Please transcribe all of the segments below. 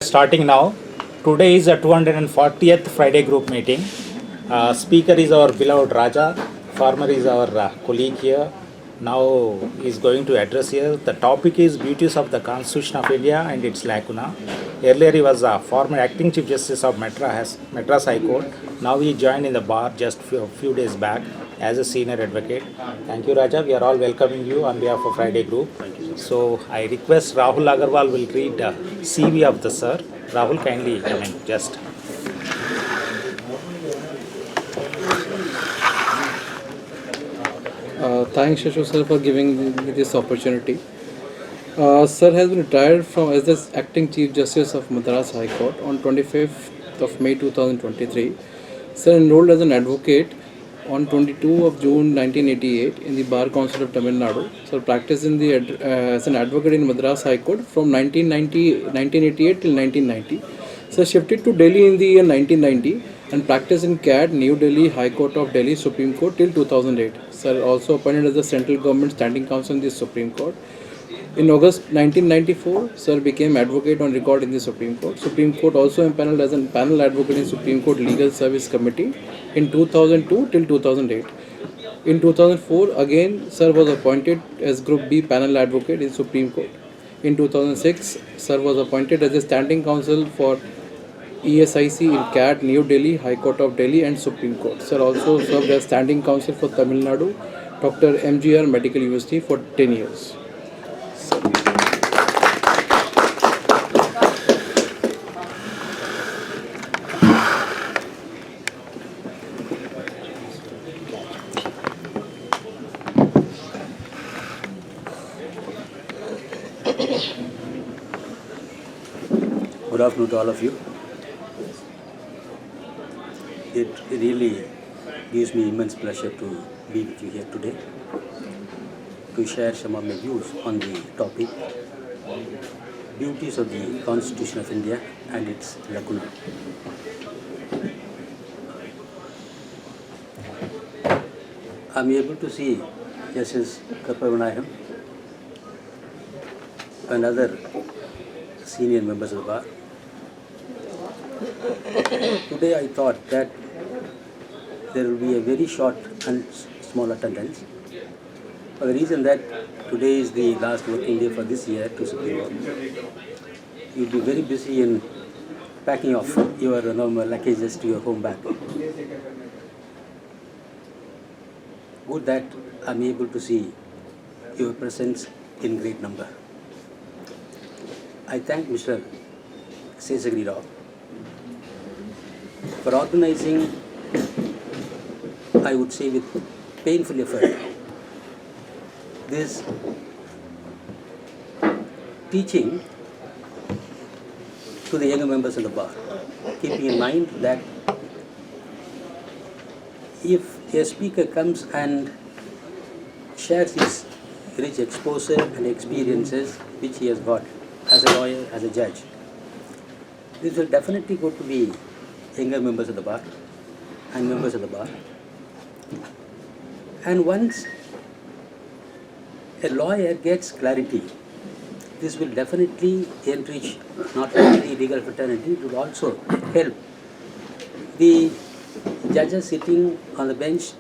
Starting now. Today is a 240th Friday group meeting. Speaker is our beloved Raja. Farmer is our colleague here. Now he is going to address here. The topic is Beauties of the Constitution of India and its Lacunae. Earlier he was a former acting Chief Justice of Madras High Court. Now he joined in the bar just few days back as a Senior Advocate. Thank you, Raja. We are all welcoming you on behalf of Friday Group. So I request Rahul Agarwal will read CV of the sir. Rahul, kindly come in just. Thanks, Shashu sir, for giving me this opportunity. Sir has been retired from as the acting Chief Justice of Madras High Court on 25th of May 2023. Sir enrolled as an advocate on 22 of June 1988 in the Bar Council of Tamil Nadu. Sir practiced as an advocate in Madras High Court from 1988 till 1990. Sir shifted to Delhi in the year 1990 and practiced in CAD, New Delhi, High Court of Delhi, Supreme Court till 2008. Sir also appointed as the Central Government Standing Counsel in the Supreme Court. In August 1994, Sir became advocate on record in the Supreme Court. Supreme Court also empaneled as a panel advocate in Supreme Court Legal Service Committee in 2002 till 2008. In 2004, again, Sir was appointed as Group B panel advocate in Supreme Court. In 2006, Sir was appointed as a standing counsel for ESIC in CAT, New Delhi, High Court of Delhi and Supreme Court. Sir also served as standing counsel for Tamil Nadu, Dr. MGR Medical University for 10 years. Good afternoon to all of you. It really gives me immense pleasure to be with you here today to share some of my views on the topic Beauties of the Constitution of India and its Lacunae. I am able to see Justice Kappavanayam and other senior members of the bar. Today I thought that there will be a very short and small attendance for the reason that today is the last working day for this year to Supreme Court. You will be very busy in packing off your normal luggages to your home back. Good that I am able to see your presence in great number. I thank Mr. G.Seshagiri for organizing, I would say with painful effort, this teaching to the younger members of the bar, keeping in mind that if a speaker comes and shares his rich exposure and experiences which he has got as a lawyer, as a judge, this will definitely go to the younger members of the bar and members of the bar. And once a lawyer gets clarity, this will definitely enrich not only the legal fraternity, it will also help the judges sitting on the bench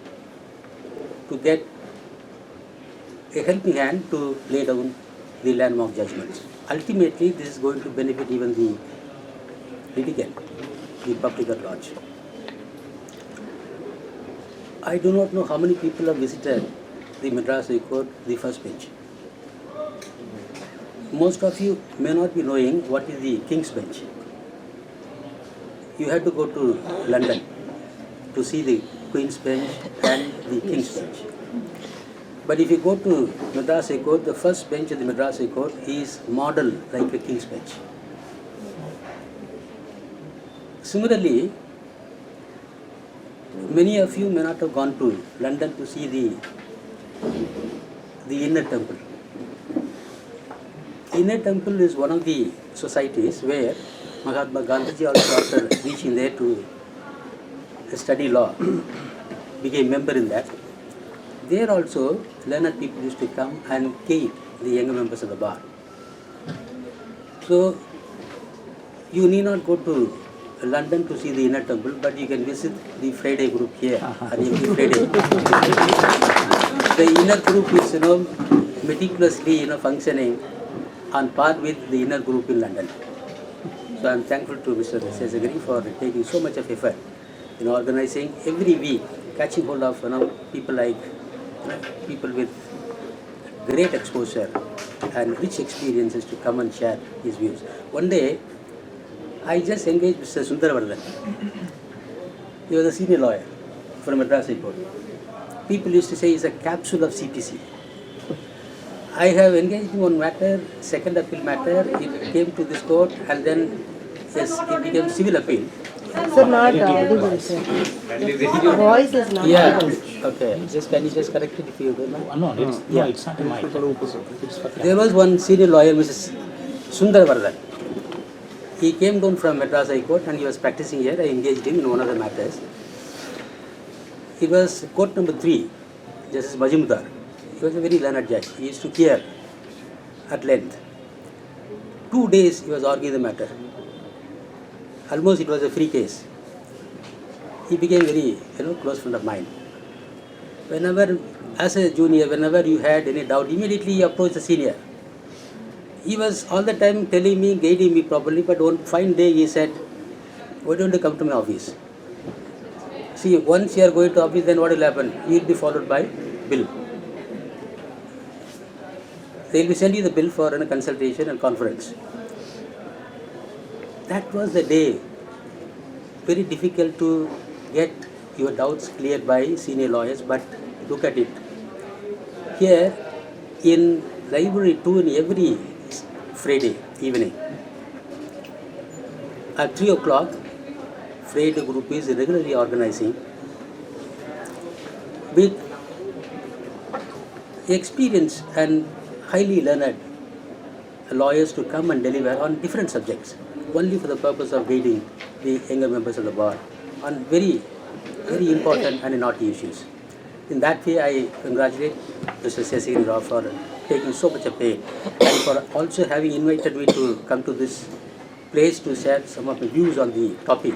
to get a helping hand to lay down the landmark judgments. Ultimately, this is going to benefit even the litigant, the public at large. I do not know how many people have visited the Madras High Court, the first bench. Most of you may not be knowing what is the King's Bench. You have to go to London to see the Queen's Bench and the King's Bench. But if you go to Madras High Court, the first bench of the Madras High Court is model like a King's Bench. Similarly, many of you may not have gone to London to see the Inner Temple. Inner Temple is one of the societies where Mahatma Gandhi also, after reaching there to study law, became member in that. There also learned people used to come and guide the younger members of the bar. So you need not go to London to see the inner temple, but you can visit the Friday group here on every Friday. The inner group is, meticulously, functioning on par with the inner group in London. So I'm thankful to Mr. G.Seshagiri for taking so much of effort in organizing every week, catching hold of people like people with great exposure and rich experiences to come and share his views. One day, I just engaged Mr. Sr.Advocate. He was a senior lawyer from Madras High Court. People used to say he's a capsule of CPC. I have engaged him on matter, second appeal matter. It came to this court, and then yes, it became civil appeal. Sir, not audible, sir. Your voice is not audible. Okay. Can you just correct it if you don't mind? No, it's not a mic. It's for There was one senior lawyer, Mrs. Sr.Advocate. He came down from Madras High Court and he was practicing here. I engaged him in one of the matters. It was court number 3, Justice Majumdar. He was a very learned judge. He used to hear at length. 2 days he was arguing the matter. Almost it was a free case. He became very, close friend of mine. Whenever, as a junior, whenever you had any doubt, immediately you approach the senior. He was all the time telling me, guiding me properly, but one fine day he said, why don't you come to my office? See, once you are going to office, then what will happen? You will be followed by bill. They will be sending you the bill for a consultation and conference. That was the day. Very difficult to get your doubts cleared by senior lawyers, but look at it. Here in library 2 in every Friday evening at 3 o'clock, Friday group is regularly organizing with experienced and highly learned lawyers to come and deliver on different subjects, only for the purpose of guiding the younger members of the bar on very, very important and knotty issues. In that way, I congratulate Mr. G.Seshagiri for taking so much of pain and for also having invited me to come to this place to share some of my views on the topic.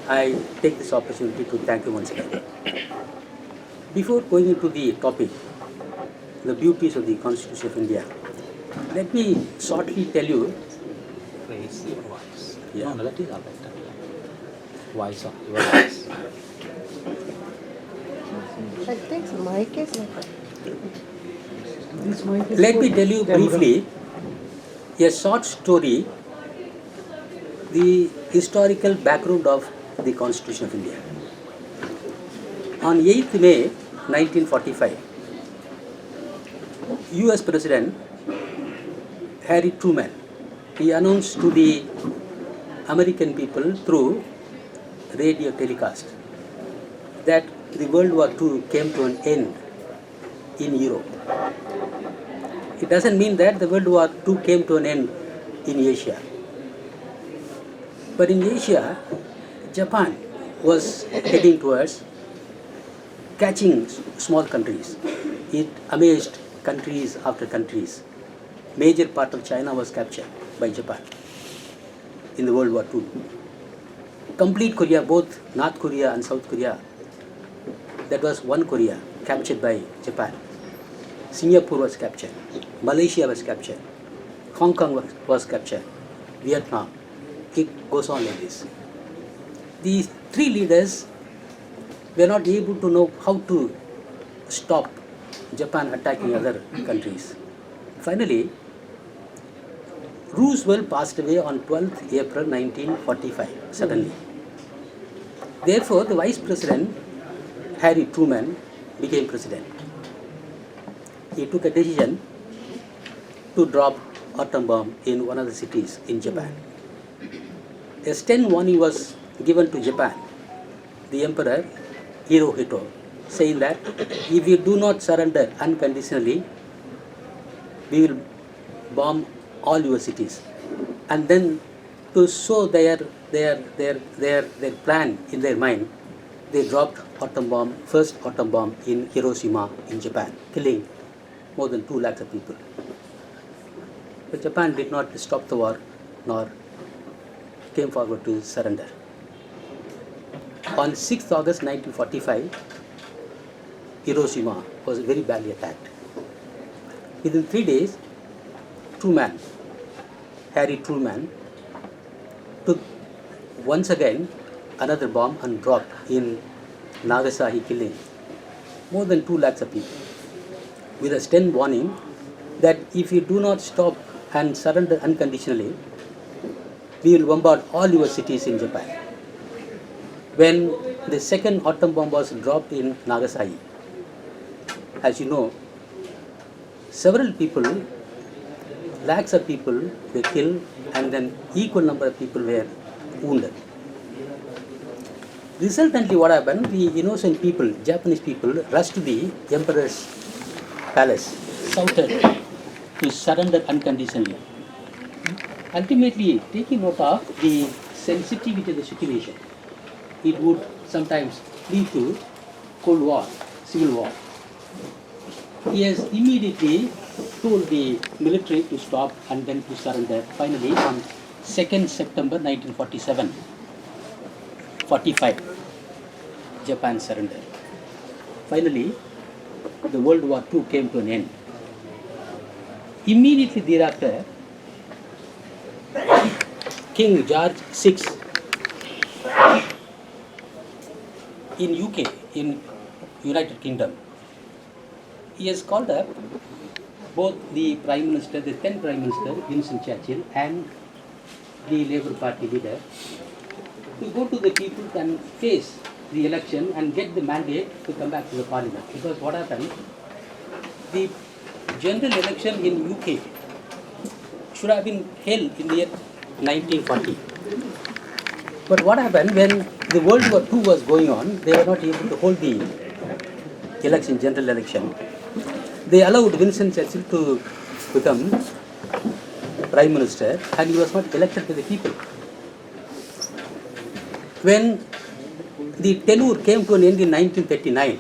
I take this opportunity to thank you once again. Before going into the topic, the beauties of the Constitution of India, let me shortly tell you. Raise your voice. Yeah. No, that is all right. Voice of your voice. I think mic is not. Let me tell you briefly a short story, the historical background of the Constitution of India. On 8th May 1945, US President Harry Truman, he announced to the American people through radio telecast that the World War II came to an end in Europe. It doesn't mean that the World War II came to an end in Asia. But in Asia, Japan was heading towards catching small countries. It amazed countries after countries. Major part of China was captured by Japan in the World War II. Complete Korea, both North Korea and South Korea, that was one Korea captured by Japan. Singapore was captured. Malaysia was captured. Hong Kong was captured. Vietnam. It goes on like this. These 3 leaders were not able to know how to stop Japan attacking other countries. Finally, Roosevelt passed away on 12th April 1945, suddenly. Therefore, the Vice President, Harry Truman, became President. He took a decision to drop atom bomb in one of the cities in Japan. A stern warning was given to Japan, the Emperor Hirohito, saying that if you do not surrender unconditionally, we will bomb all your cities. And then to show their plan in their mind, they dropped first atom bomb in Hiroshima in Japan, killing more than 2 lakhs of people. But Japan did not stop the war nor came forward to surrender. On 6th August 1945, Hiroshima was very badly attacked. Within 3 days, Harry Truman, took once again another bomb and dropped in Nagasaki, killing more than 2 lakhs of people, with a stern warning that if you do not stop and surrender unconditionally, we will bombard all your cities in Japan. When the second atom bomb was dropped in Nagasaki, as you know, several people, lakhs of people were killed, and then equal number of people were wounded. Resultantly, what happened? The innocent people, Japanese people, rushed to the emperor's palace, shouted to surrender unconditionally. Ultimately, taking note of the sensitivity of the situation, it would sometimes lead to Cold War, Civil War. He has immediately told the military to stop and then to surrender. Finally, on 2nd September 1945, Japan surrendered. Finally, the World War II came to an end. Immediately thereafter, King George VI in UK, in United Kingdom, he has called up both the Prime Minister, the then Prime Minister, Winston Churchill, and the Labour Party leader to go to the people and face the election and get the mandate to come back to the Parliament. Because what happened, the general election in UK should have been held in the year 1940. But what happened, when the World War II was going on, they were not able to hold the election, general election. They allowed Winston Churchill to become Prime Minister, and he was not elected by the people. When the tenure came to an end in 1939,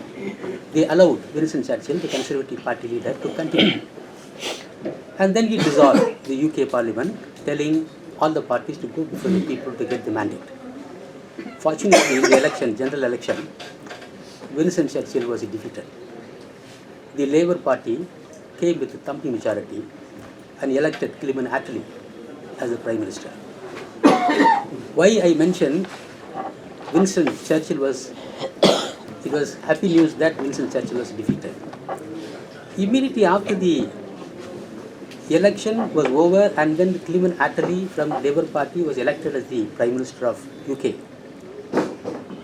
they allowed Winston Churchill, the Conservative Party leader, to continue. And then he dissolved the UK Parliament, telling all the parties to go before the people to get the mandate. Fortunately, in the election, general election, Winston Churchill was defeated. The Labour Party came with a thumping majority and elected Clement Attlee as the Prime Minister. Why I mention Winston Churchill it was happy news that Winston Churchill was defeated. Immediately after the election was over, and then Clement Attlee from the Labour Party was elected as the Prime Minister of UK.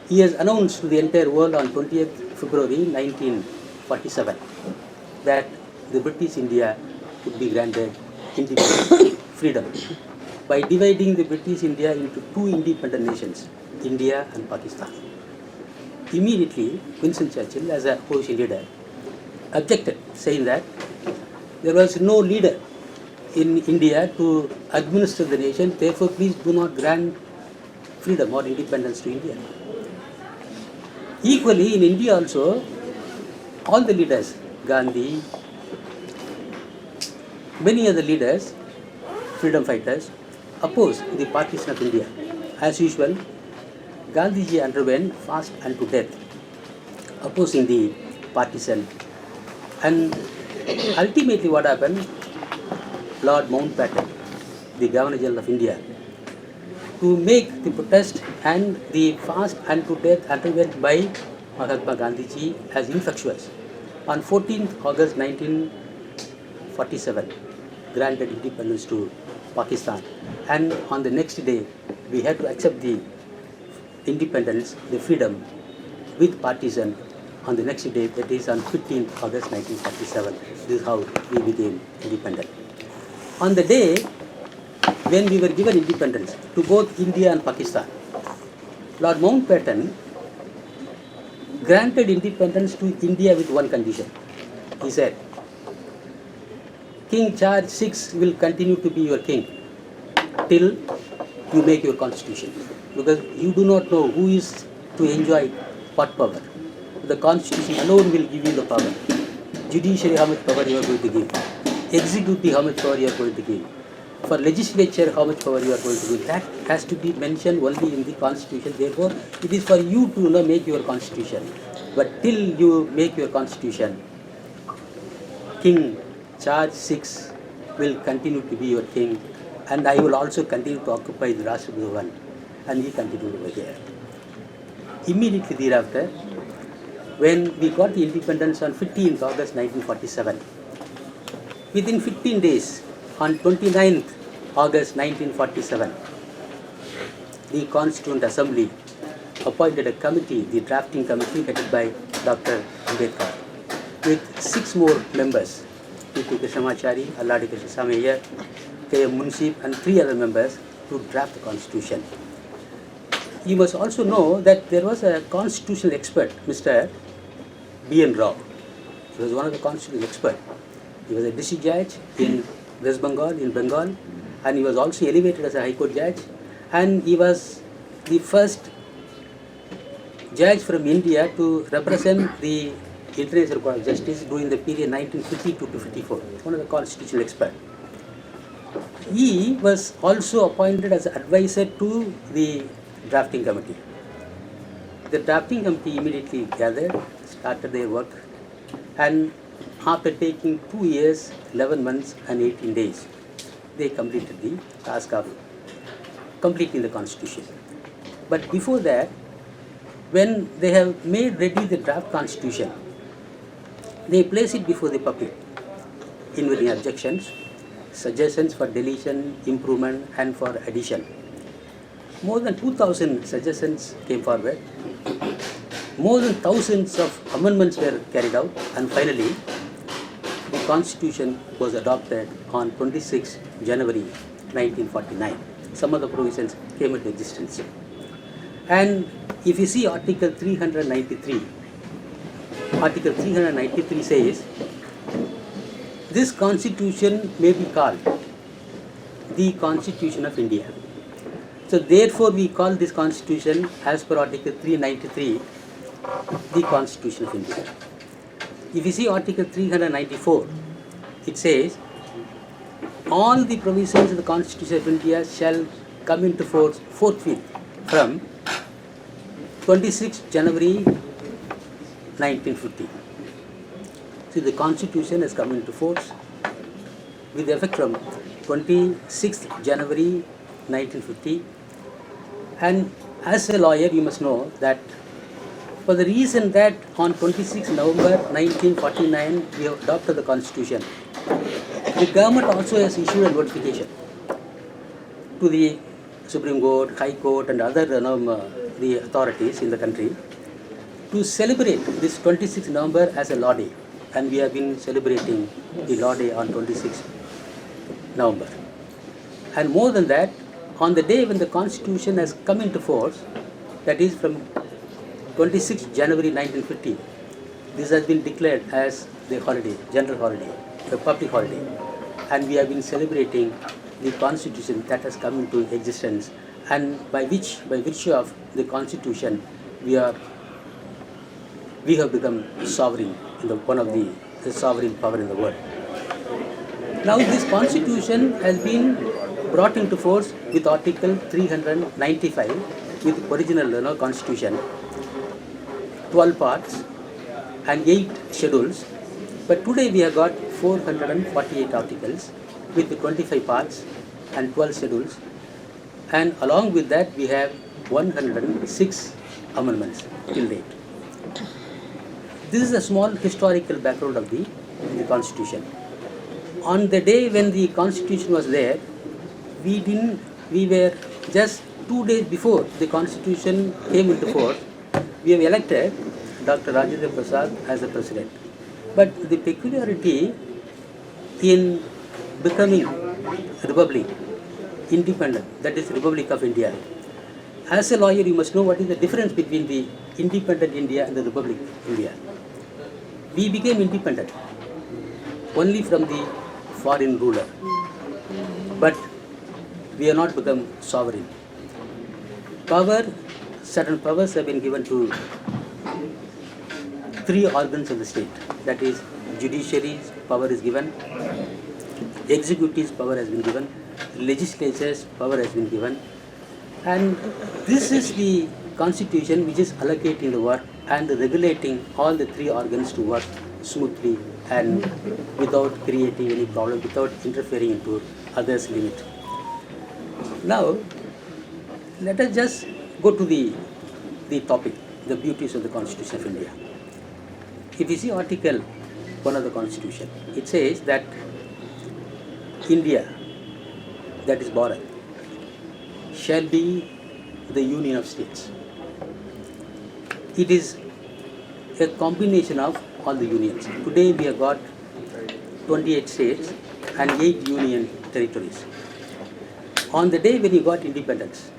He has announced to the entire world on 20th February 1947 that the British India would be granted independence, freedom, by dividing the British India into 2 independent nations, India and Pakistan. Immediately, Winston Churchill, as a opposition leader, objected, saying that there was no leader in India to administer the nation, therefore please do not grant freedom or independence to India. Equally, in India also, all the leaders, Gandhi, many other leaders, freedom fighters, opposed the partition of India. As usual, Gandhiji underwent fast unto death, opposing the partition. And ultimately what happened, Lord Mountbatten, the Governor General of India, to make the protest and the fast unto death underwent by Mahatma Gandhiji as infectious, on 14th August 1947, granted independence to Pakistan. And on the next day, we had to accept the independence, the freedom, with partition on the next day, that is on 15th August 1947. This is how we became independent. On the day when we were given independence to both India and Pakistan, Lord Mountbatten granted independence to India with one condition. He said, King George VI will continue to be your king till you make your constitution, because you do not know who is to enjoy what power. The constitution alone will give you the power. Judiciary, how much power you are going to give. Executive, how much power you are going to give. for legislature how much power you are going to give. That has to be mentioned only in the constitution. Therefore, it is for you to make your constitution. But till you make your constitution, King Charge VI will continue to be your king, and I will also continue to occupy the Rashtrapati Bhavan, and he continued over here. Immediately thereafter, when we got the independence on 15th August 1947, within 15 days, on 29th August 1947, the Constituent Assembly appointed a committee, the drafting committee headed by Dr. Ambedkar, with 6 more members, P.T. Krishnamachari, Alladi Krishnasamy, K.M. Munshi, and 3 other members to draft the constitution. You must also know that there was a constitutional expert, Mr. B.N. Rao. He was one of the constitutional experts. He was a district judge in West Bengal, and he was also elevated as a High Court judge, and he was the first judge from India to represent the International Court of Justice during the period 1952 to 54. One of the constitutional experts. He was also appointed as an advisor to the drafting committee. The drafting committee immediately gathered, started their work, and after taking 2 years, 11 months and 18 days, they completed the task of completing the constitution. But before that, when they have made ready the draft constitution, they place it before the public, inviting objections, suggestions for deletion, improvement, and for addition. More than 2,000 suggestions came forward. More than thousands of amendments were carried out, and finally, the Constitution was adopted on 26 January 1949. Some of the provisions came into existence. And if you see Article 393, Article 393 says, this Constitution may be called the Constitution of India. So therefore we call this Constitution, as per Article 393, the Constitution of India. If you see Article 394, it says, all the provisions of the Constitution of India shall come into force forthwith from 26 January 1950. So the Constitution has come into force with effect from 26 January 1950. And as a lawyer, you must know that for the reason that on 26 November 1949 we have adopted the Constitution, the government also has issued a notification to the Supreme Court, High Court, and other the authorities in the country to celebrate this 26 November as a law day. And we have been celebrating the law day on 26 November. And more than that, on the day when the Constitution has come into force, that is from 26 January 1950, this has been declared as the holiday, general holiday, a public holiday. And we have been celebrating the Constitution that has come into existence, and by virtue of the Constitution, we have become sovereign, one of the sovereign power in the world. Now this Constitution has been brought into force with Article 395 with original Constitution, 12 parts and 8 schedules. But today we have got 448 articles with 25 parts and 12 schedules, and along with that we have 106 amendments till date. This is a small historical background of the Constitution. On the day when the Constitution was there, we were just 2 days before the Constitution came into force, we have elected Dr. Rajendra Prasad as the President. But the peculiarity in becoming Republic, independent, that is Republic of India, as a lawyer you must know what is the difference between the independent India and the Republic of India. We became independent only from the foreign ruler, but we have not become sovereign. Certain powers have been given to 3 organs of the state, that is Judiciary's power is given, Executive's power has been given, legislature's power has been given, and this is the constitution which is allocating the work and regulating all the three organs to work smoothly and without creating any problem, without interfering into others' limit. Now, let us just go to the topic, the beauties of the Constitution of India. If you see Article 1 of the Constitution, it says that India, that is Bharat, shall be the union of states. It is a combination of all the unions. Today we have got 28 states and 8 union territories. On the day when we got independence,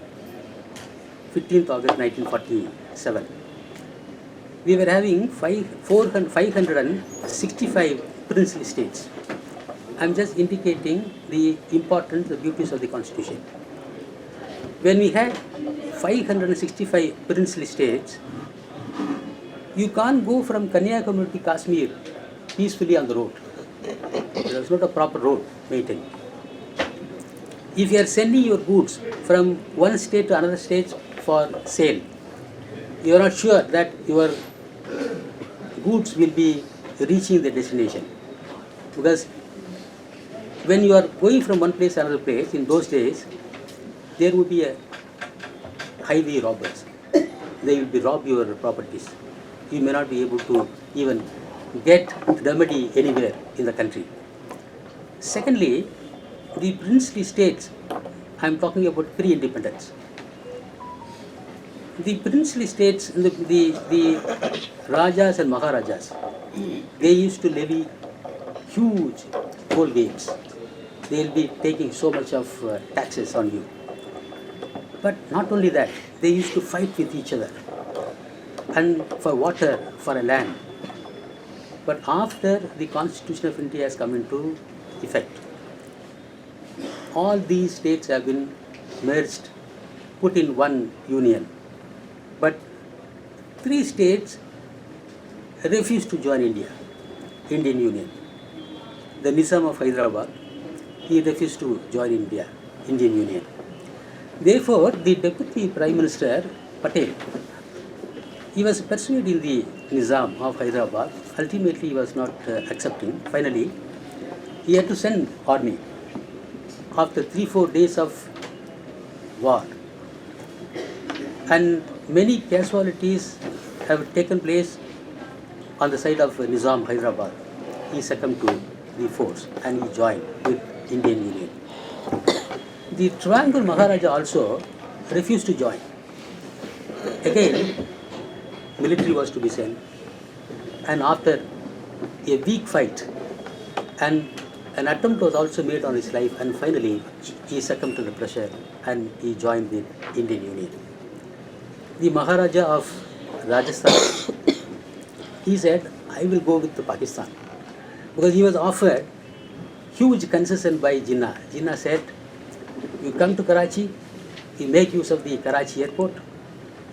15th August 1947, we were having 565 princely states. I am just indicating the importance, the beauties of the Constitution. When we had 565 princely states, you can't go from Kanyakumari to Kashmir peacefully on the road. There was not a proper road maintained. If you are sending your goods from one state to another state for sale, you are not sure that your goods will be reaching the destination. Because when you are going from one place to another place, in those days, there would be a highway robbers. They will be rob your properties. You may not be able to even get remedy anywhere in the country. Secondly, the princely states, I am talking about pre-independence. The princely states, the Rajas and Maharajas, they used to levy huge toll gates. They will be taking so much of taxes on you. But not only that, they used to fight with each other and for water, for a land. But after the Constitution of India has come into effect, all these states have been merged, put in one union. But 3 states refused to join Indian Union. The Nizam of Hyderabad, he refused to join Indian Union. Therefore, the Deputy Prime Minister, Patel, he was persuaded in the Nizam of Hyderabad. Ultimately, he was not accepting. Finally, he had to send army. After 3-4 days of war, and many casualties have taken place on the side of Nizam Hyderabad, he succumbed to the force and he joined with Indian Union. The Triangle Maharaja also refused to join. Again, military was to be sent, and after a weak fight, and an attempt was also made on his life, and finally he succumbed to the pressure and he joined the Indian Union. The Maharaja of Rajasthan, he said, I will go with the Pakistan, because he was offered huge concession by Jinnah. Jinnah said, you come to Karachi, you make use of the Karachi airport,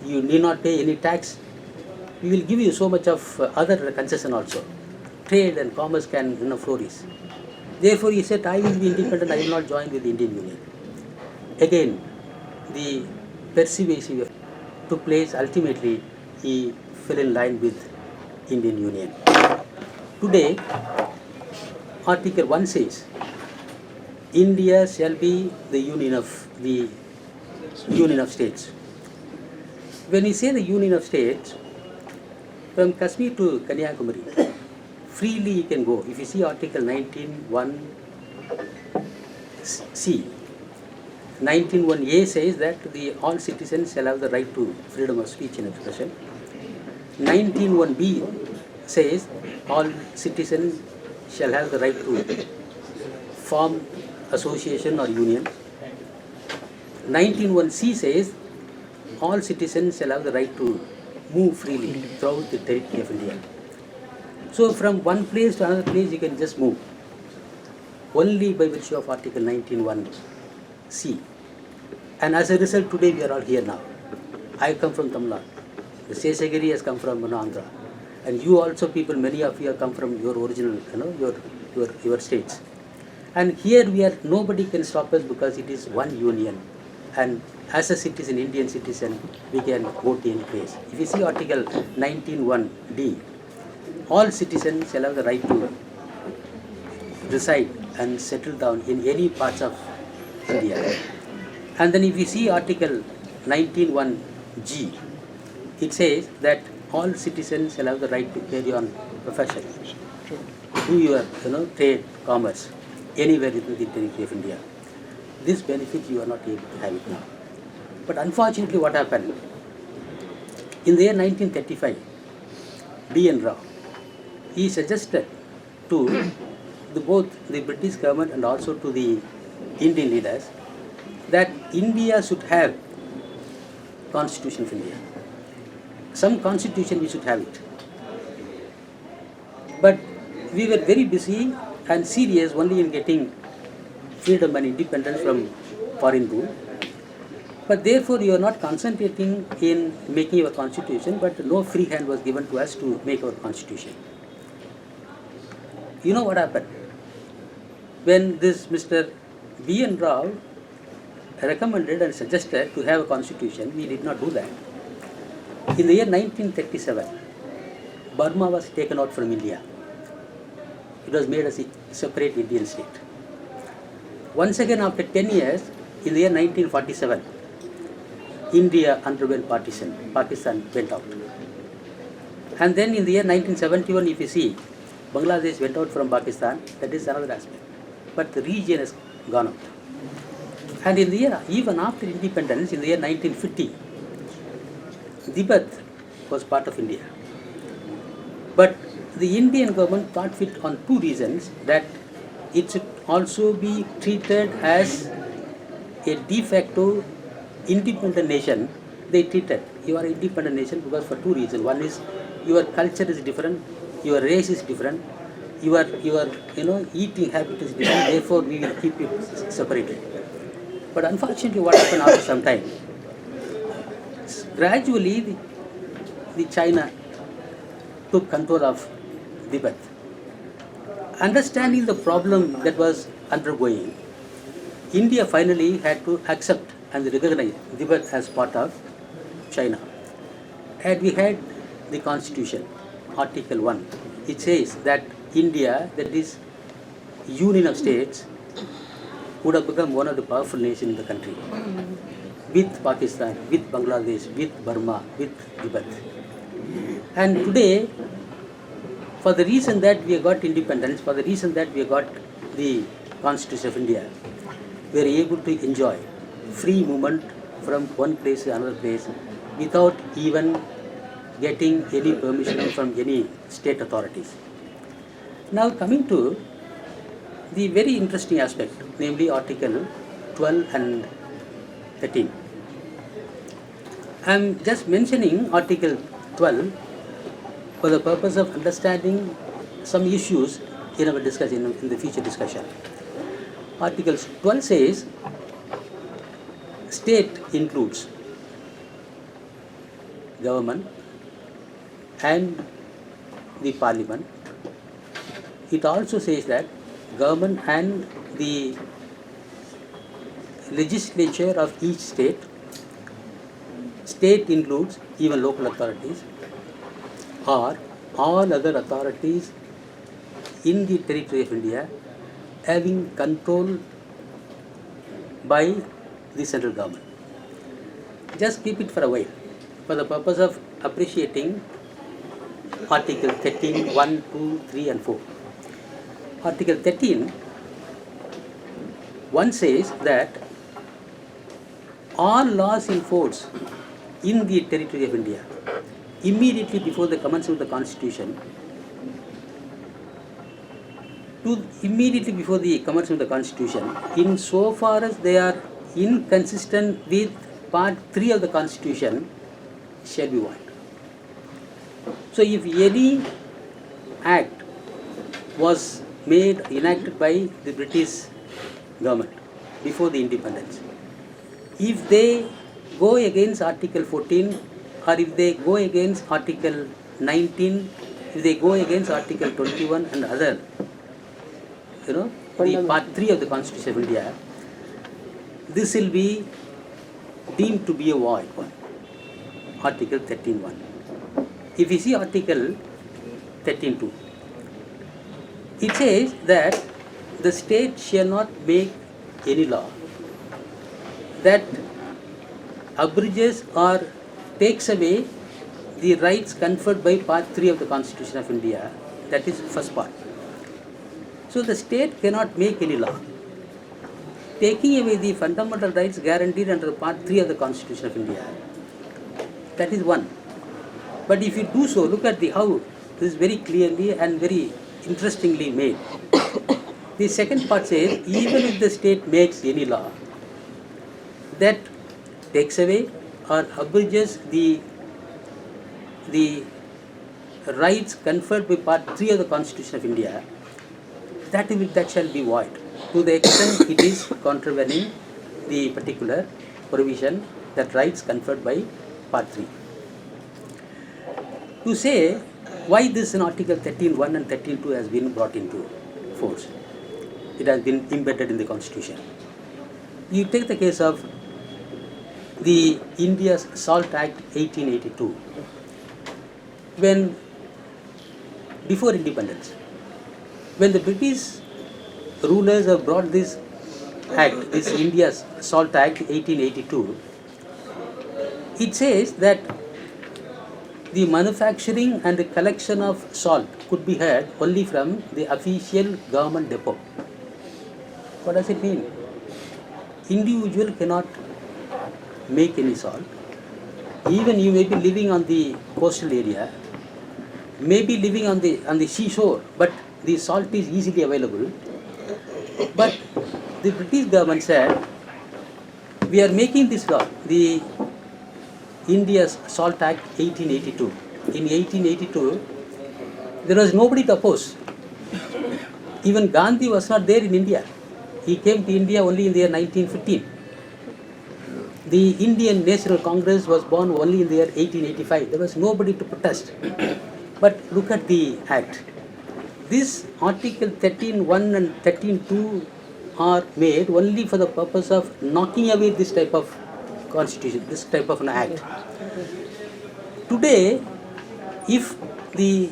you need not pay any tax, we will give you so much of other concession also. Trade and commerce can flourish. Therefore he said, I will be independent, I will not join with the Indian Union. Again, the persuasive took place. Ultimately he fell in line with Indian Union. Today, Article 1 says, India shall be the union of states. When we say the union of states, from Kashmir to Kanyakumari, freely you can go. If you see Article 19(1)(c), 19(1)(a) says that all citizens shall have the right to freedom of speech and expression. 19(1)(b) says all citizens shall have the right to form association or union. 19(1)(c) says all citizens shall have the right to move freely throughout the territory of India. So from one place to another place you can just move, only by virtue of Article 19(1)(c). And as a result, today we are all here now. I come from Tamil Nadu. The G.Seshagiri has come from Andhra. And you also people, many of you have come from your original, your states. And here we are, nobody can stop us because it is one union. And as a citizen, Indian citizen, we can vote in place. If you see Article 19(1)(d), all citizens shall have the right to reside and settle down in any parts of India. And then if you see Article 19(1)(g), it says that all citizens shall have the right to carry on profession, do your trade, commerce, anywhere within the territory of India. This benefit you are not able to have it now. But unfortunately, what happened? In the year 1935, B.N. Rao, he suggested to both the British government and also to the Indian leaders that India should have Constitution of India. Some constitution we should have it. But we were very busy and serious only in getting freedom and independence from foreign rule. But therefore you are not concentrating in making your constitution, but no free hand was given to us to make our constitution. You know what happened? When this Mr. B.N. Rao recommended and suggested to have a constitution, we did not do that. In the year 1937, Burma was taken out from India. It was made as a separate Indian state. Once again, after 10 years, in the year 1947, India underwent partition. Pakistan went out. And then in the year 1971, if you see, Bangladesh went out from Pakistan. That is another aspect. But the region has gone out. And in the year, even after independence, in the year 1950, Tibet was part of India. But the Indian government thought fit on two reasons, that it should also be treated as a de facto independent nation. They treated, you are an independent nation because for two reasons. One is your culture is different, your race is different, your eating habit is different, therefore we will keep you separated. But unfortunately, what happened after some time? Gradually, the China took control of Tibet. Understanding the problem that was undergoing, India finally had to accept and recognize Tibet as part of China. And we had the Constitution, Article 1. It says that India, that is Union of States, would have become one of the powerful nations in the country, with Pakistan, with Bangladesh, with Burma, with Tibet. And today, for the reason that we have got independence, for the reason that we have got the Constitution of India, we are able to enjoy free movement from one place to another place without even getting any permission from any state authorities. Now coming to the very interesting aspect, namely Article 12 and 13. I am just mentioning Article 12 for the purpose of understanding some issues in our discussion, in the future discussion. Article 12 says, state includes government and the parliament. It also says that government and the legislature of each state. State includes even local authorities or all other authorities in the territory of India having control by the central government. Just keep it for a while for the purpose of appreciating Article 13, 1, 2, 3 and 4. Article 13, 1 says that all laws in force in the territory of India immediately before the commencement of the Constitution, immediately before the commencement of the Constitution, in so far as they are inconsistent with Part 3 of the Constitution, shall be void. So if any act was enacted by the British government before the independence, if they go against Article 14 or if they go against Article 19, if they go against Article 21 and other the part 3 of the Constitution of India, this will be deemed to be a void one. Article 13.1. If you see Article 13.2, it says that the state shall not make any law that abridges or takes away the rights conferred by part 3 of the Constitution of India. That is first part. So the state cannot make any law taking away the fundamental rights guaranteed under part 3 of the Constitution of India. That is one. But if you do so, look at the how this is very clearly and very interestingly made. The second part says, even if the state makes any law that takes away or abridges the rights conferred by part 3 of the Constitution of India, that shall be void to the extent it is contravening the particular provision that rights conferred by part 3. To say why this in Article 13.1 and 13.2 has been brought into force, it has been embedded in the Constitution. You take the case of the India's Salt Act 1882, when before independence, when the British rulers have brought this act, this India's Salt Act 1882, it says that the manufacturing and the collection of salt could be had only from the official government depot. What does it mean? Individual cannot make any salt. Even you may be living on the coastal area, may be living on the seashore, but the salt is easily available. But the British government said, we are making this law, the India's Salt Act 1882. In 1882, there was nobody to oppose. Even Gandhi was not there in India. He came to India only in the year 1915. The Indian National Congress was born only in the year 1885. There was nobody to protest. But look at the act. This Article 13.1 and 13.2 are made only for the purpose of knocking away this type of constitution, this type of an act. Today, if the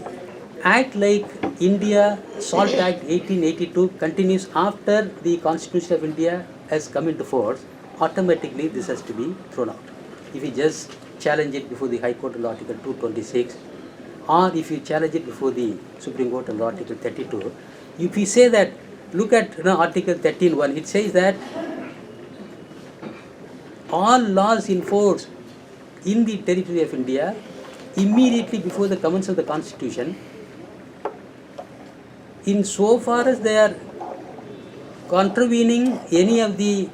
act like India Salt Act 1882 continues after the Constitution of India has come into force, automatically this has to be thrown out. If you just challenge it before the High Court under Article 226, or if you challenge it before the Supreme Court under Article 32, if you say that, look at Article 13.1, it says that all laws in force in the territory of India immediately before the commencement of the Constitution, in so far as they are contravening any of the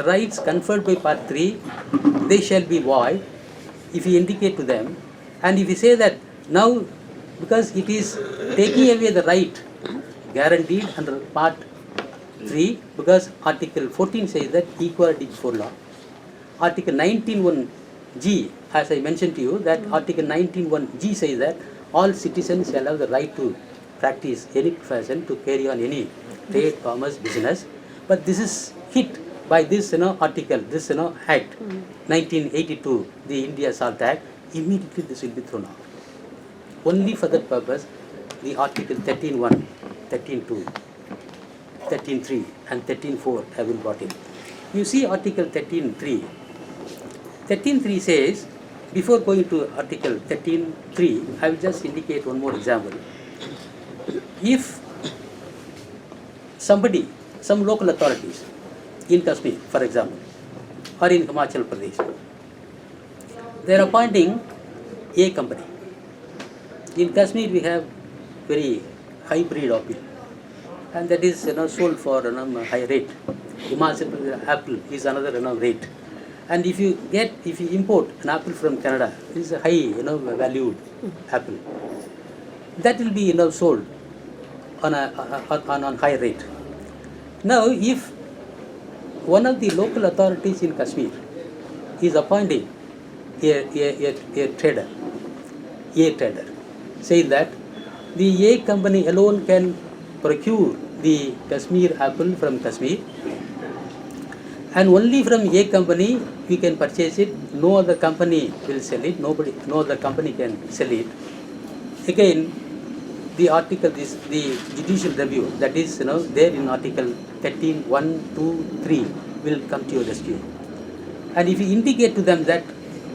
rights conferred by Part 3, they shall be void if you indicate to them. And if you say that now, because it is taking away the right guaranteed under Part 3, because Article 14 says that equality before law. Article 19.1G, as I mentioned to you, that Article 19.1G says that all citizens shall have the right to practice any profession, to carry on any trade, commerce, business. But this is hit by this article, this Act 1982, the India Salt Act. Immediately this will be thrown out. Only for that purpose, the Article 13.1, 13.2, 13.3 and 13.4 have been brought in. You see Article 13.3. 13.3 says, before going to Article 13.3, I will just indicate one more example. If somebody, some local authorities in Kashmir, for example, or in Himachal Pradesh, they are appointing a company. In Kashmir, we have very high-breed opium, and that is sold for high rate. Himachal Pradesh apple is another rate. And if you import an apple from Canada, it is a high valued apple. That will be sold on high rate. Now, if one of the local authorities in Kashmir is appointing a trader, saying that the A company alone can procure the Kashmir apple from Kashmir, and only from a company we can purchase it. No other company will sell it. No other company can sell it. Again, the article, the judicial review, that is, there in article 13, 1, 2, 3 will come to your rescue. And if you indicate to them that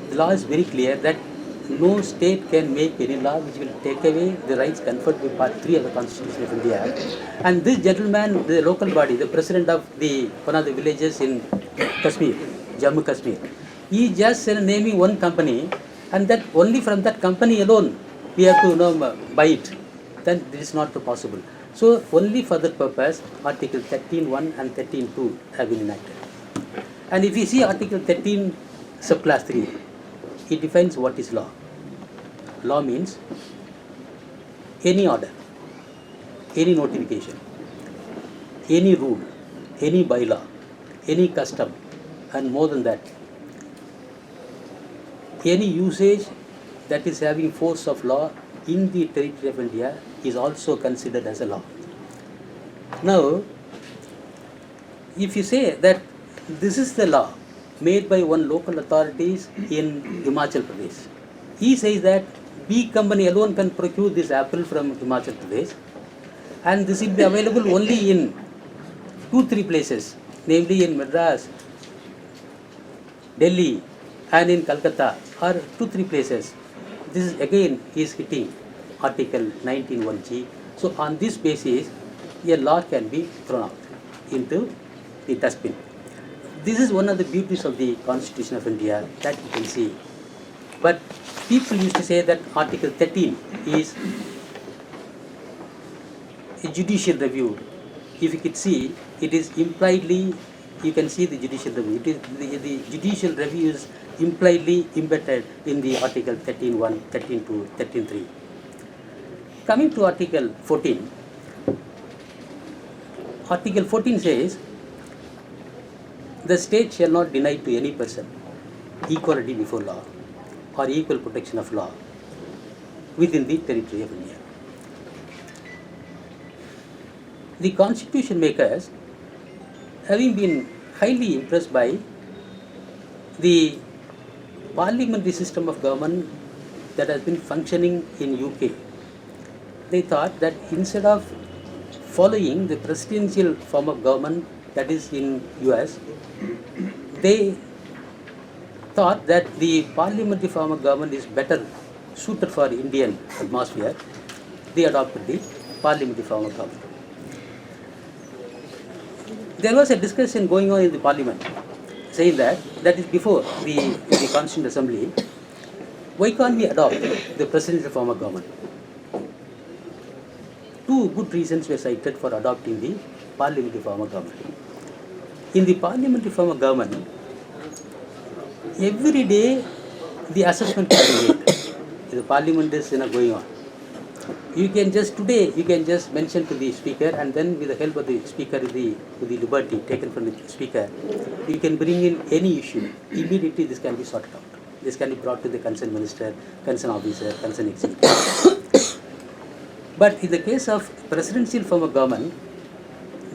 the law is very clear that no state can make any law which will take away the rights conferred by Part 3 of the Constitution of India. And this gentleman, the local body, the president of one of the villages in Kashmir, Jammu Kashmir, he just naming one company, and that only from that company alone we have to buy it. Then this is not possible. So only for that purpose, Article 13.1 and 13.2 have been enacted. And if you see Article 13, subclass 3, it defines what is law. Law means any order, any notification, any rule, any bylaw, any custom, and more than that, any usage that is having force of law in the territory of India is also considered as a law. Now, if you say that this is the law made by one local authorities in Himachal Pradesh, he says that B company alone can procure this apple from Himachal Pradesh, and this will be available only in 2-3 places, namely in Madras, Delhi, and in Calcutta, or 2-3 places. This is again is hitting Article 19.1g. So on this basis, a law can be thrown out into the dustbin. This is one of the beauties of the Constitution of India that you can see. But people used to say that Article 13 is a judicial review. If you could see, it is impliedly, you can see the judicial review. It is the judicial review is impliedly embedded in the Article 13.1, 13.2, 13.3. Coming to Article 14, Article 14 says, the state shall not deny to any person equality before law or equal protection of law within the territory of India. The constitution makers, having been highly impressed by the parliamentary system of government that has been functioning in UK, they thought that instead of following the presidential form of government that is in US, they thought that the parliamentary form of government is better suited for Indian atmosphere. They adopted the parliamentary form of government. There was a discussion going on in the parliament saying that is before the Constituent Assembly, why can't we adopt the presidential form of government? Two good reasons were cited for adopting the parliamentary form of government. In the parliamentary form of government, every day the assessment can be made. The parliament is going on. You can just today mention to the speaker, and then with the help of the speaker, with the liberty taken from the speaker, you can bring in any issue. Immediately this can be sorted out. This can be brought to the concerned minister, concerned officer, concerned executive. But in the case of presidential form of government,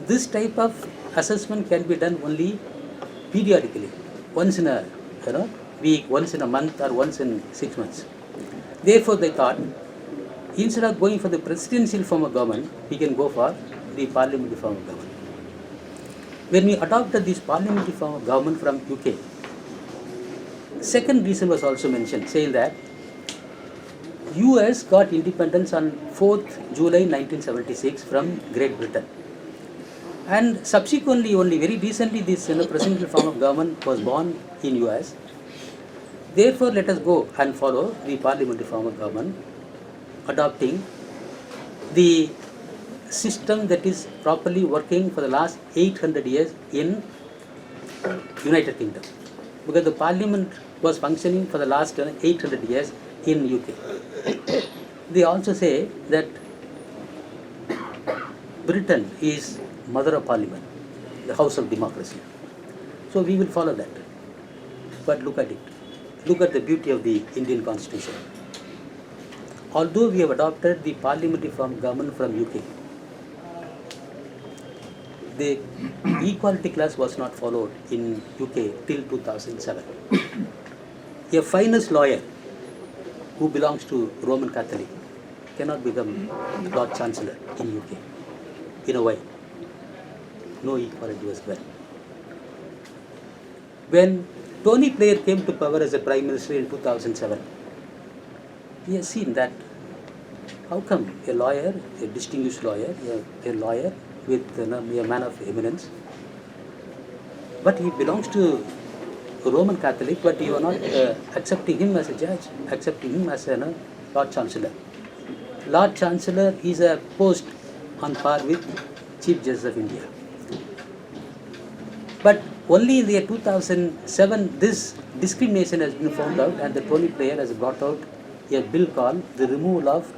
this type of assessment can be done only periodically, once in a week, once in a month, or once in 6 months. Therefore, they thought, instead of going for the presidential form of government, we can go for the parliamentary form of government. When we adopted this parliamentary form of government from UK, second reason was also mentioned, saying that US got independence on 4th July 1976 from Great Britain. And subsequently, only very recently, this presidential form of government was born in US. Therefore, let us go and follow the parliamentary form of government, adopting the system that is properly working for the last 800 years in United Kingdom. Because the parliament was functioning for the last 800 years in UK. They also say that Britain is mother of parliament, the house of democracy. So we will follow that. But look at it. Look at the beauty of the Indian Constitution. Although we have adopted the parliamentary form of government from UK, the equality clause was not followed in UK till 2007. A finest lawyer who belongs to Roman Catholic cannot become Lord Chancellor in UK. In a way, no equality was well. When Tony Blair came to power as a Prime Minister in 2007, we have seen that how come a lawyer, a distinguished lawyer, a lawyer with a man of eminence, but he belongs to a Roman Catholic, but you are not accepting him as a judge, accepting him as a Lord Chancellor. Lord Chancellor is a post on par with Chief Justice of India. But only in the year 2007, this discrimination has been found out, and the Tony Blair has brought out a bill called the Removal of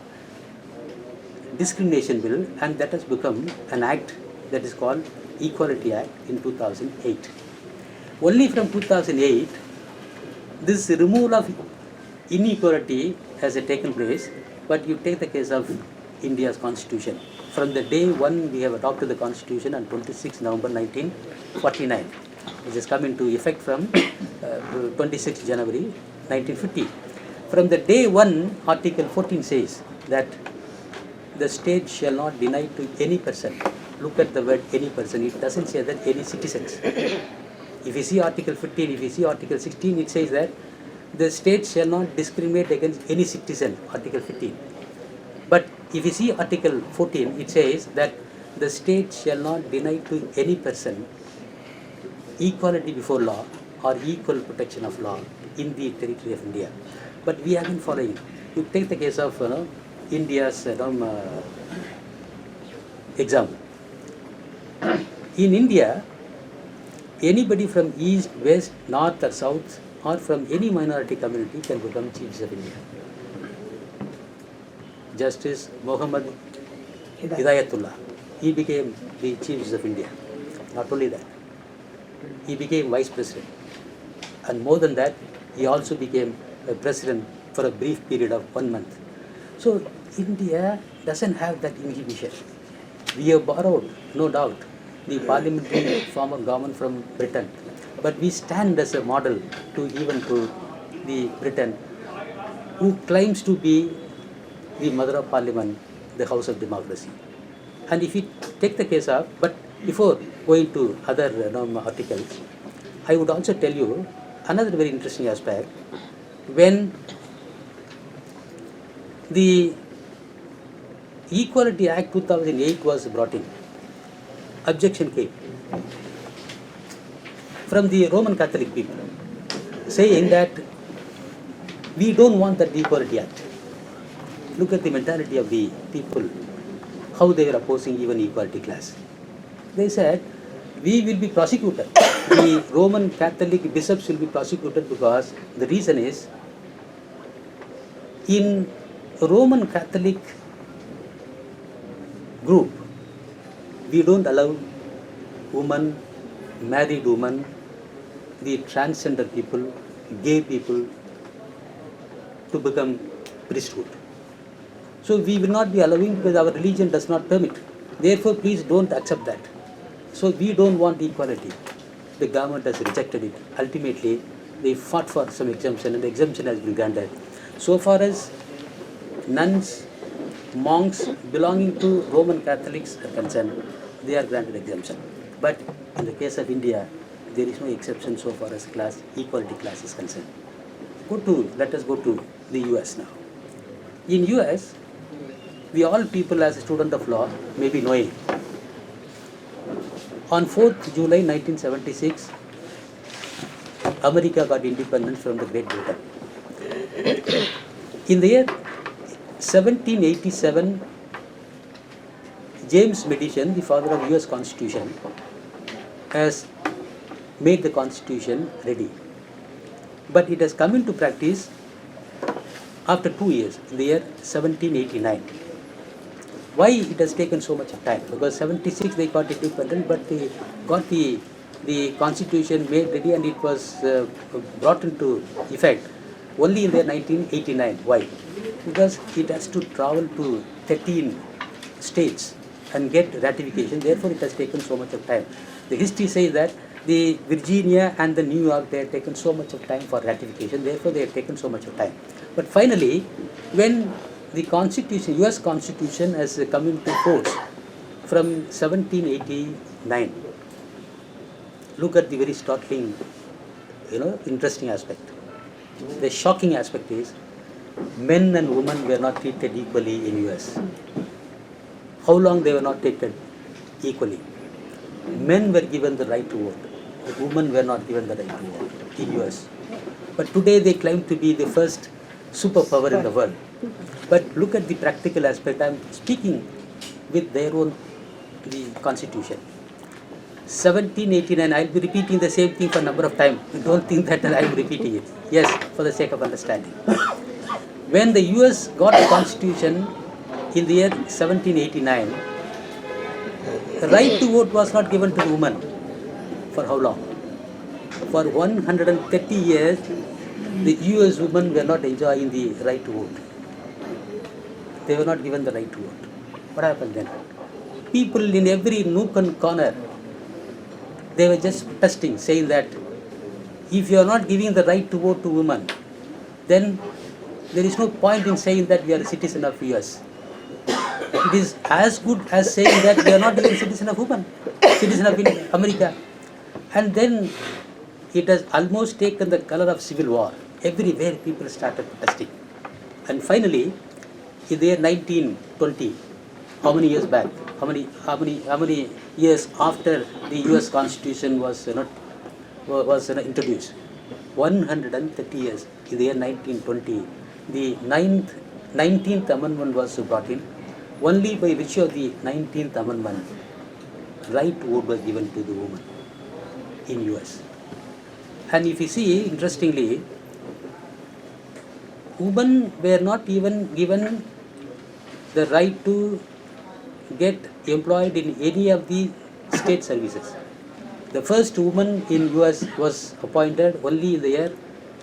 Discrimination Bill, and that has become an act that is called Equality Act in 2008. Only from 2008, this removal of inequality has taken place, but you take the case of India's constitution. From the day one we have adopted the constitution on 26 November 1949, which has come into effect from 26 January 1950. From the day one, Article 14 says that the state shall not deny to any person. Look at the word any person, it doesn't say that any citizens. If you see Article 15, if you see Article 16, it says that the state shall not discriminate against any citizen, Article 15. But if you see Article 14, it says that the state shall not deny to any person equality before law or equal protection of law in the territory of India. But we have been following. You take the case of India's example. In India, anybody from east, west, north or south or from any minority community can become Chief Justice of India. Justice Muhammad Hidayatullah, he became the Chief Justice of India. Not only that, he became Vice President. And more than that, he also became a President for a brief period of 1 month. So India doesn't have that inhibition. We have borrowed, no doubt, the parliamentary form of government from Britain, but we stand as a model to even to the Britain, who claims to be the mother of parliament, the house of democracy. And if we take the case of, but before going to other articles, I would also tell you another very interesting aspect. When the Equality Act 2008 was brought in, objection came from the Roman Catholic people, saying that we don't want that Equality Act. Look at the mentality of the people, how they were opposing even equality class. They said, we will be prosecuted. The Roman Catholic bishops will be prosecuted because the reason is, in Roman Catholic group, we don't allow women, married women, the transgender people, gay people to become priesthood. So we will not be allowing because our religion does not permit. Therefore, please don't accept that. So we don't want equality. The government has rejected it. Ultimately, they fought for some exemption and the exemption has been granted. So far as nuns, monks belonging to Roman Catholics are concerned, they are granted exemption. But in the case of India, there is no exception so far as class, equality class is concerned. Let us go to the US now. In US, we all people as a student of law may be knowing. On 4th July 1976, America got independence from the Great Britain. In the year 1787, James Madison, the father of US Constitution, has made the Constitution ready. But it has come into practice after 2 years, in the year 1789. Why it has taken so much time? Because 76 they got independent, but they got the Constitution made ready and it was brought into effect only in the year 1989. Why? Because it has to travel to 13 states and get ratification. Therefore, it has taken so much of time. The history says that the Virginia and the New York, they have taken so much of time for ratification. Therefore, they have taken so much of time. But finally, when the Constitution, U.S. Constitution has come into force from 1789, look at the very startling, interesting aspect. The shocking aspect is men and women were not treated equally in US. How long they were not treated equally? Men were given the right to vote. The women were not given the right to vote in US. But today they claim to be the first superpower in the world. But look at the practical aspect. I am speaking with their own the constitution. 1789, I will be repeating the same thing for a number of times. Don't think that I am repeating it. Yes, for the sake of understanding. When the US got the constitution in the year 1789, the right to vote was not given to the woman. For how long? For 130 years, the US women were not enjoying the right to vote. They were not given the right to vote. What happened then? People in every nook and corner, they were just protesting, saying that if you are not giving the right to vote to women, then there is no point in saying that we are a citizen of US. It is as good as saying that we are not even citizen of women, citizen of America. And then it has almost taken the color of civil war. Everywhere people started protesting. And finally, in the year 1920, how many years back? How many years after the US Constitution was introduced? 130 years. In the year 1920, the 19th Amendment was brought in. Only by virtue of the 19th Amendment, right to vote was given to the woman in US. And if you see, interestingly, women were not even given the right to get employed in any of the state services. The first woman in US was appointed only in the year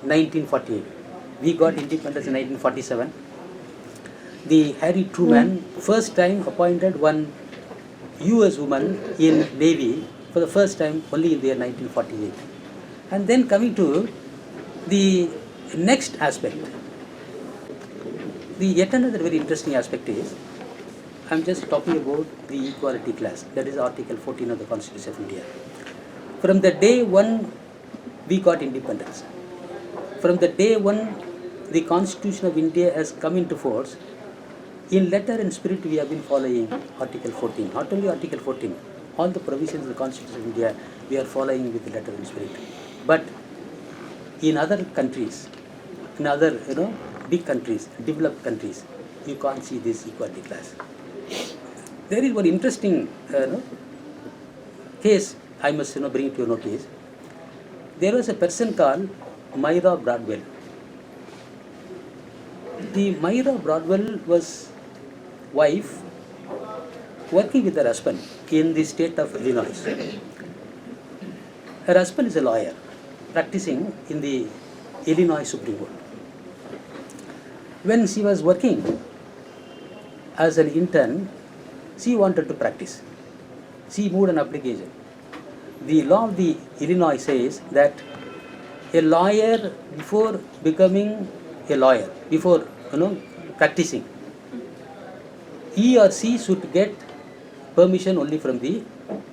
1948. We got independence in 1947. The Harry Truman first time appointed one US woman in Navy for the first time only in the year 1948. And then coming to the next aspect, the yet another very interesting aspect is, I am just talking about the equality clause, that is Article 14 of the Constitution of India. From the day one we got independence, from the day one the Constitution of India has come into force, in letter and spirit we have been following Article 14. Not only Article 14, all the provisions of the Constitution of India we are following with letter and spirit. But in other countries, in other big countries, developed countries, you can't see this equality clause. There is one interesting case I must bring to your notice. There was a person called Myra Broadwell. The Myra Broadwell was wife working with her husband in the state of Illinois. Her husband is a lawyer practicing in the Illinois Supreme Court. When she was working as an intern, she wanted to practice. She moved an application. The law of the Illinois says that a lawyer, before becoming a lawyer, before practicing, he or she should get permission only from the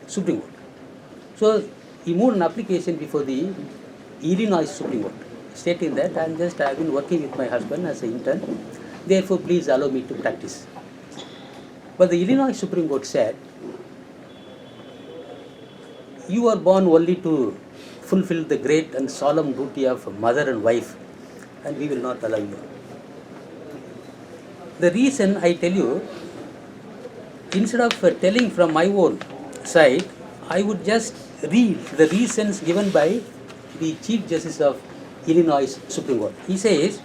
Supreme Court. So he moved an application before the Illinois Supreme Court, stating that I have been working with my husband as an intern, therefore please allow me to practice. But the Illinois Supreme Court said, you are born only to fulfill the great and solemn duty of mother and wife, and we will not allow you. The reason I tell you, instead of telling from my own side, I would just read the reasons given by the Chief Justice of Illinois Supreme Court. He says,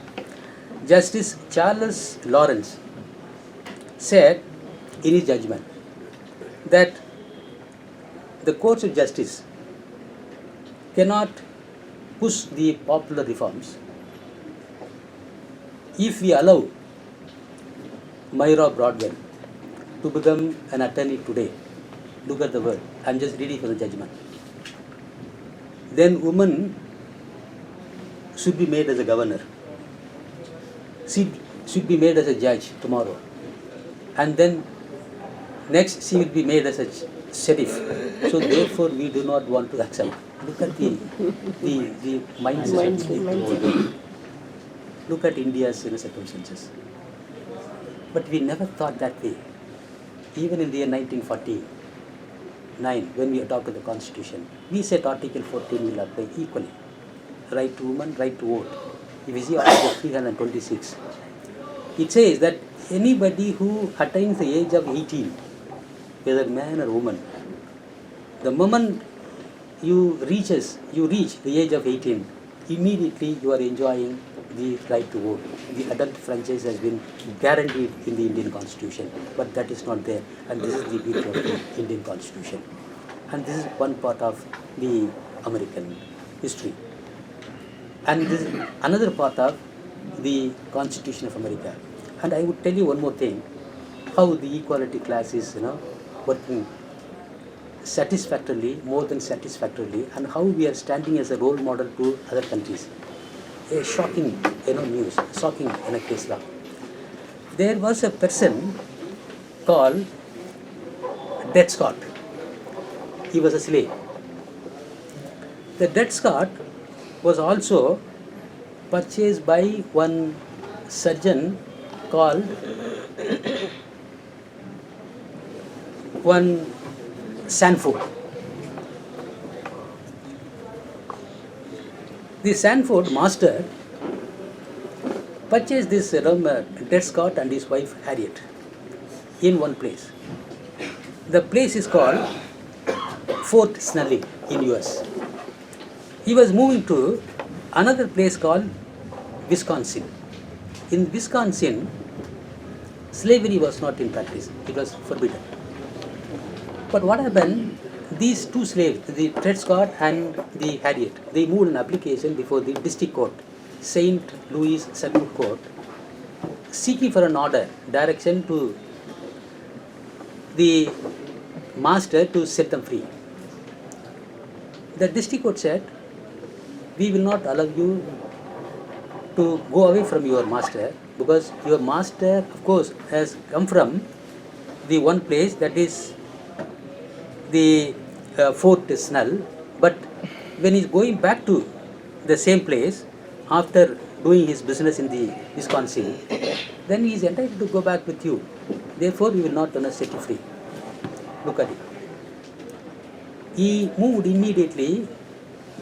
Justice Charles Lawrence said in his judgment that the courts of justice cannot push the popular reforms if we allow Myra Broadwell to become an attorney today. Look at the word. I'm just reading from the judgment. Then woman should be made as a governor. She should be made as a judge tomorrow. And then next she will be made as a sheriff. So therefore we do not want to accept. Look at the mindset. Look at India's circumstances. But we never thought that way. Even in the year 1949, when we adopted the Constitution, we said Article 14 will apply equally. Right to woman, right to vote. If you see Article 326, it says that anybody who attains the age of 18, whether man or woman, the moment you reach the age of 18, immediately you are enjoying the right to vote. The adult franchise has been guaranteed in the Indian Constitution, but that is not there, and this is the beauty of the Indian Constitution. And this is one part of the American history. And this is another part of the Constitution of America. And I would tell you one more thing, how the equality class is working satisfactorily, more than satisfactorily, and how we are standing as a role model to other countries. A shocking news, shocking case law. There was a person called Dred Scott. He was a slave. The Dred Scott was also purchased by one surgeon called one Sanford. The Sanford master purchased this Dred Scott and his wife Harriet in one place. The place is called Fort Snelling in US. He was moving to another place called Wisconsin. In Wisconsin, slavery was not in practice. It was forbidden. But what happened? These two slaves, the Dred Scott and the Harriet, they moved an application before the district court, St. Louis Circuit Court, seeking for an order, direction to the master to set them free. The district court said, we will not allow you to go away from your master, because your master, of course, has come from the one place, that is the Fort Snell, but when he is going back to the same place after doing his business in the Wisconsin, then he is entitled to go back with you. Therefore, we will not set you free. Look at it. He moved immediately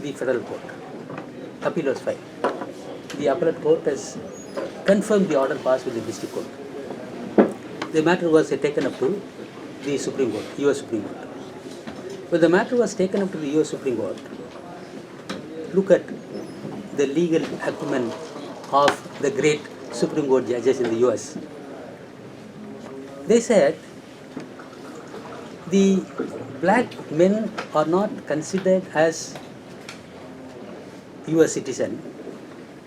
the federal court. Appeal was filed. The appellate court has confirmed the order passed with the district court. The matter was taken up to the Supreme Court, US Supreme Court. When the matter was taken up to the US Supreme Court, look at the legal acumen of the great Supreme Court judges in the US. They said the black men are not considered as US citizens.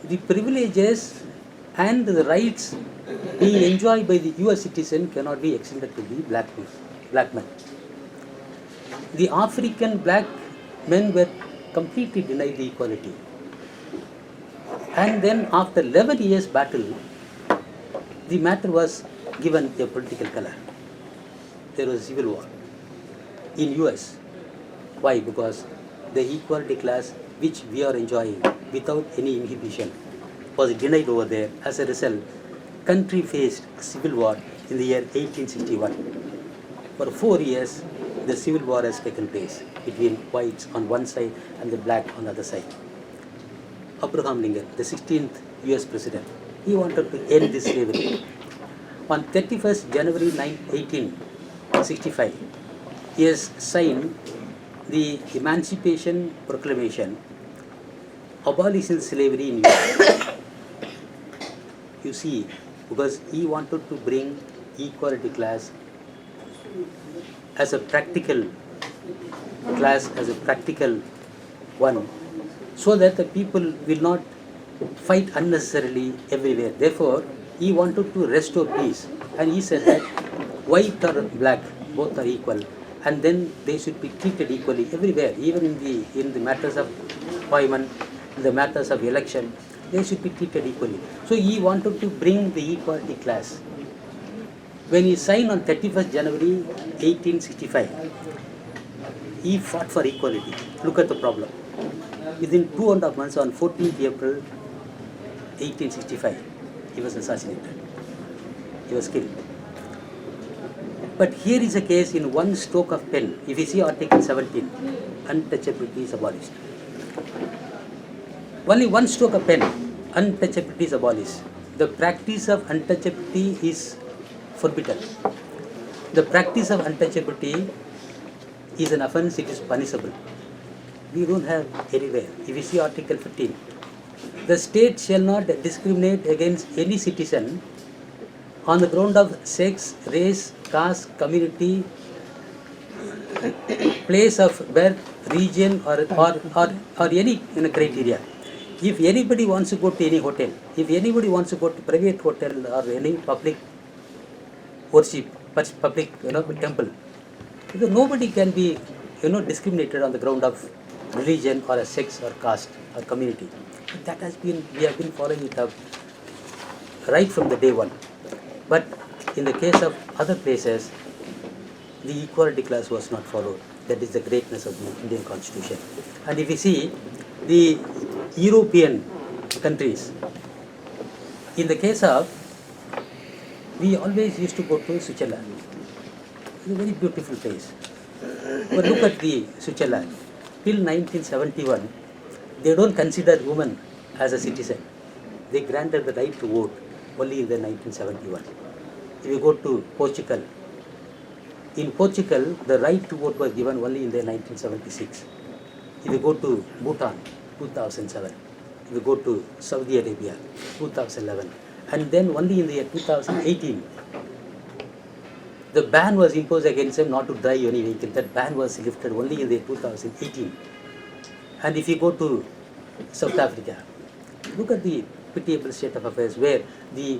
The privileges and the rights being enjoyed by the US citizen cannot be extended to the black men. The African black men were completely denied the equality. And then after 11 years battle, the matter was given a political color. There was civil war in US. Why? Because the equality class which we are enjoying without any inhibition was denied over there. As a result, country faced civil war in the year 1861. For 4 years, the civil war has taken place between whites on one side and the black on the other side. Abraham Lincoln, the 16th US President, he wanted to end this slavery. On 31st January 1865, he has signed the Emancipation Proclamation, abolishing slavery in US. You see, because he wanted to bring equality class as a practical class, as a practical one, so that the people will not fight unnecessarily everywhere. Therefore, he wanted to restore peace, and he said that white or black, both are equal, and then they should be treated equally everywhere, even in the matters of appointment, in the matters of election, they should be treated equally. So he wanted to bring the equality class. When he signed on 31st January 1865, he fought for equality. Look at the problem. Within 2.5 months, on 14th April 1865, he was assassinated. He was killed. But here is a case in one stroke of pen. If you see Article 17, untouchability is abolished. Only one stroke of pen, untouchability is abolished. The practice of untouchability is forbidden. The practice of untouchability is an offence, it is punishable. We don't have anywhere. If you see Article 15, the state shall not discriminate against any citizen on the ground of sex, race, caste, community, place of birth, region, or any criteria. If anybody wants to go to any hotel, if anybody wants to go to private hotel or any public worship, public temple, nobody can be discriminated on the ground of religion or a sex or caste or community. That has been, we have been following it up right from the day one. But in the case of other places, the equality clause was not followed. That is the greatness of the Indian Constitution. And if you see the European countries, in the case of, we always used to go to Switzerland. It's a very beautiful place. But look at the Switzerland. Till 1971, they don't consider women as a citizen. They granted the right to vote only in the 1971. If you go to Portugal, in Portugal, the right to vote was given only in the 1976. If you go to Bhutan, 2007. If you go to Saudi Arabia, 2011. And then only in the year 2018, the ban was imposed against them not to drive any vehicle. That ban was lifted only in the 2018. And if you go to South Africa, look at the pitiable state of affairs where the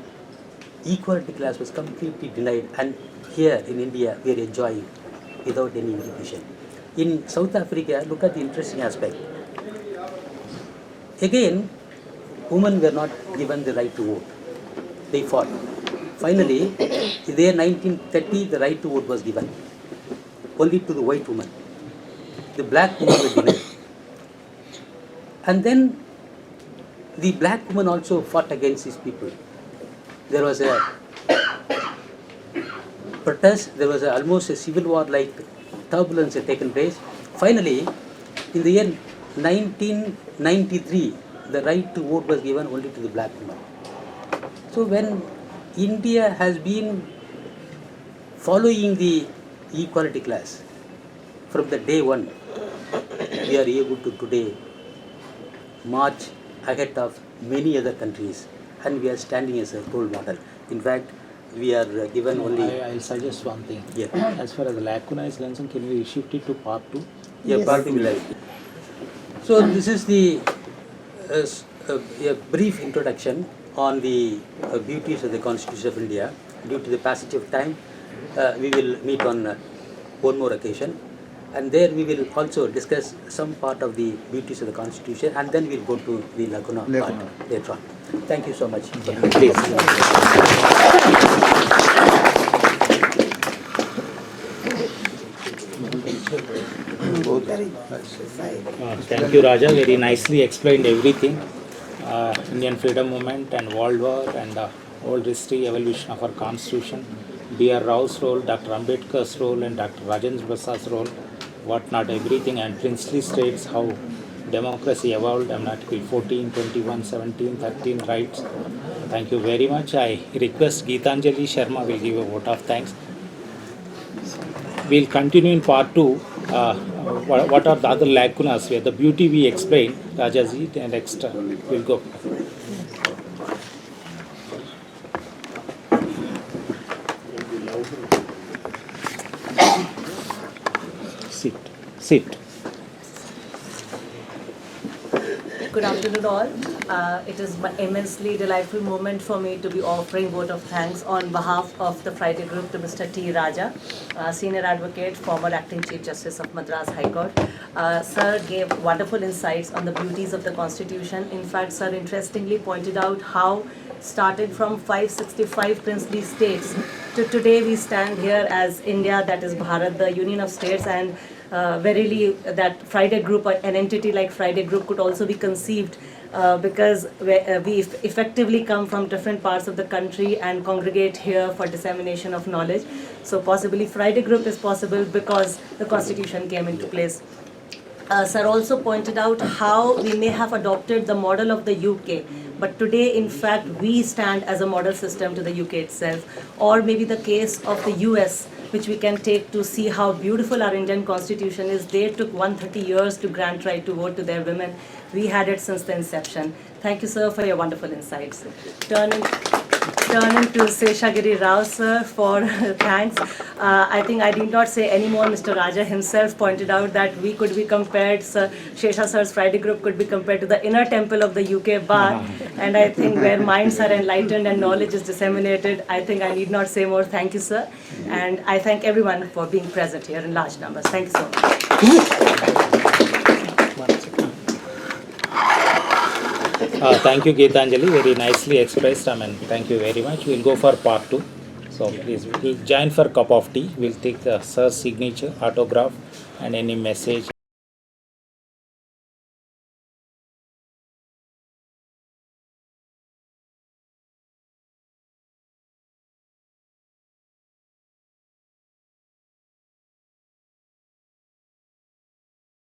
equality class was completely denied, and here in India we are enjoying without any inhibition. In South Africa, look at the interesting aspect. Again, women were not given the right to vote. They fought. Finally, in the year 1930, the right to vote was given only to the white woman. The black woman was denied. And then the black woman also fought against these people. There was a protest, there was almost a civil war-like turbulence had taken place. Finally, in the year 1993, the right to vote was given only to the black woman. So when India has been following the equality class from the day one, we are able to today march ahead of many other countries, and we are standing as a role model. In fact, we are given only... I'll suggest one thing. Yeah. As far as Lacunae is concerned, can we shift it to part 2? Yeah, Yes. part will. So this is the a brief introduction on the beauties of the Constitution of India. Due to the passage of time, we will meet on one more occasion, and there we will also discuss some part of the beauties of the Constitution, and then we'll go to the Lacunae part later on. Thank you so much. Please. Thank you, Raja. Very nicely explained everything. Indian freedom movement and World War and old history, evolution of our constitution, B.R. Rao's role, Dr. Ambedkar's role, and Dr. Rajendra Prasad's role, whatnot, everything, and princely states, how democracy evolved, and Article 14, 21, 17, 13 rights. Thank you very much. I request Geetanjali Sharma will give a vote of thanks. We'll continue in part 2. What are the other lacunas where the beauty we explained, Rajaji, and extra. We'll go. Sit. Good afternoon all. It is an immensely delightful moment for me to be offering vote of thanks on behalf of the Friday group to Mr. T. Raja, Senior Advocate, former Acting Chief Justice of Madras High Court. Sir gave wonderful insights on the beauties of the Constitution. In fact, Sir interestingly pointed out how started from 565 princely states to today we stand here as India, that is Bharat, the Union of States, and verily that Friday group, an entity like Friday group could also be conceived because we effectively come from different parts of the country and congregate here for dissemination of knowledge. So possibly Friday group is possible because the Constitution came into place. Sir also pointed out how we may have adopted the model of the UK, but today, in fact, we stand as a model system to the UK itself, or maybe the case of the US, which we can take to see how beautiful our Indian Constitution is. They took 130 years to grant right to vote to their women. We had it since the inception. Thank you, sir, for your wonderful insights. Turning to G.Seshagiri Rao, sir, for thanks. I think I did not say any more. Mr. Raja himself pointed out that we could be compared, sir, Shesha sir's Friday group could be compared to the inner temple of the UK bar. And I think where minds are enlightened and knowledge is disseminated, I think I need not say more. Thank you, sir. And I thank everyone for being present here in large numbers. Thank you so much. Thank you, Geetanjali. Very nicely expressed. Thank you very much. We'll go for part 2. So please join for cup of tea. We'll take the sir's signature, autograph, and any message.